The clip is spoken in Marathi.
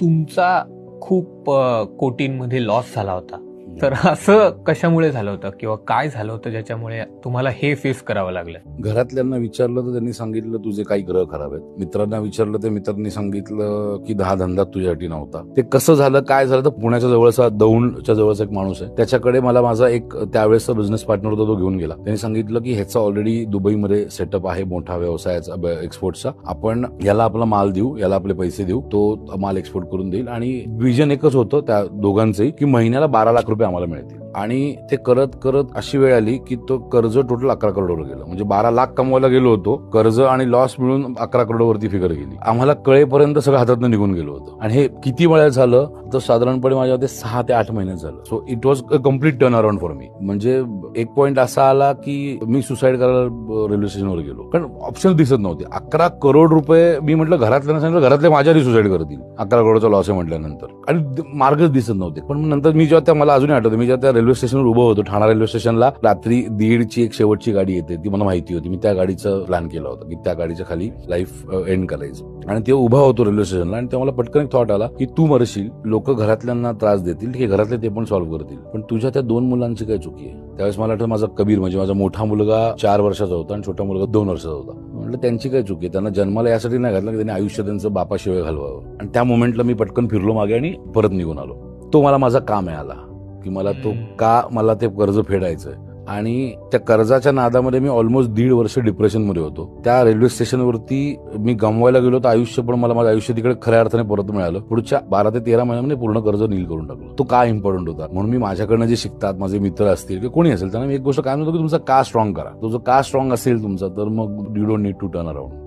तुमचा खूप कोटींमध्ये लॉस झाला होता. तर असं कशामुळे झालं होतं किंवा काय झालं होतं ज्याच्यामुळे तुम्हाला हे फेस करावं लागलं? घरातल्यांना विचारलं तर त्यांनी सांगितलं तुझे काही ग्रह खराब आहेत. मित्रांना विचारलं तर मित्रांनी सांगितलं की हा धंदा तुझ्यासाठी नव्हता. ते कसं झालं काय झालं तर पुण्याच्या जवळचा दौंडच्या जवळचा एक माणूस आहे, त्याच्याकडे मला माझा एक त्यावेळेसचा बिझनेस पार्टनर होता, तो घेऊन गेला. त्यांनी सांगितलं की ह्याचा ऑलरेडी दुबईमध्ये सेटअप आहे मोठा व्यवसायाचा एक्सपोर्टचा, आपण याला आपला माल देऊ, याला आपले पैसे देऊ, तो माल एक्सपोर्ट करून देईल. आणि विजन एकच होतं त्या दोघांचंही की महिन्याला 12 लाख रुपये आम्हाला मिळतील. आणि ते करत करत अशी वेळ आली की तो कर्ज टोटल 11 करोडवर गेलं. म्हणजे 12 लाख कमवायला गेलो होतो, कर्ज आणि लॉस मिळून 11 करोडवरती फिगर गेली. आम्हाला कळेपर्यंत सगळं हातातून निघून गेलो होतं. आणि हे किती वेळा झालं तर साधारणपणे माझ्या ते 6 ते 8 महिन्यात झालं. So it was a complete turn around for me. म्हणजे एक पॉईंट असा आला की मी सुसाईड करायला रेल्वे स्टेशनवर गेलो, कारण ऑप्शन दिसत नव्हते. 11 करोड रुपये मी म्हटलं घरातल्या सांगितलं, घरातले माझ्याही सुसाईड करतील 11 करोडचा लॉस आहे म्हटल्यानंतर, आणि मार्गच दिसत नव्हते. पण नंतर मी जेव्हा त्या, मला अजूनही आठवतं, मी जेव्हा त्या रेल्वे स्टेशनवर उभं होतो, ठाणा रेल्वे स्टेशनला, रात्री 1:30ची एक शेवटची गाडी येते, ती मला माहिती होती. मी त्या गाडीचं प्लॅन केला होता की त्या गाडीच्या खाली लाईफ एंड करायचं. आणि ते उभा होतो रेल्वे स्टेशनला आणि तेव्हा मला पटकन एक थॉट आला की तू मरशील, लोक घरातल्यांना त्रास देतील, ठीक आहे, घरातले ते पण सॉल्व्ह करतील, पण तुझ्या त्या 2 मुलांची काय चुकी आहे? त्यावेळेस मला आठवतं माझा कबीर, म्हणजे माझा मोठा मुलगा 4 वर्षाचा होता आणि छोटा मुलगा 2 वर्षाचा होता. म्हटलं त्यांची काय चुकी आहे? त्यांना जन्माला यासाठी नाही घातलं की त्यांनी आयुष्य त्यांचं बापाशिवाय घालवावं. आणि त्या मोमेंटला मी पटकन फिरलो मागे आणि परत निघून आलो. तो मला माझा काम आला की मला तो का मला ते कर्ज फेडायचंय. आणि त्या कर्जाच्या नादामध्ये मी ऑलमोस्ट 1.5 वर्ष डिप्रेशनमध्ये होतो. त्या रेल्वे स्टेशनवरती मी गमवायला गेलो तर आयुष्य, पण मला माझं आयुष्य तिकडे खऱ्या अर्थाने परत मिळालं. पुढच्या 12 ते 13 महिन्यामध्ये पूर्ण कर्ज नील करून टाकलं. तो का इम्पॉर्टंट होता? म्हणून मी माझ्याकडनं जे शिकतात, माझे मित्र असतील किंवा कोणी असेल, त्यांना मी एक गोष्ट काय म्हणतो की तुमचा का स्ट्रॉंग करा. तुमचं का स्ट्रॉंग असेल तुमचा, तर मग you don't need to turn around.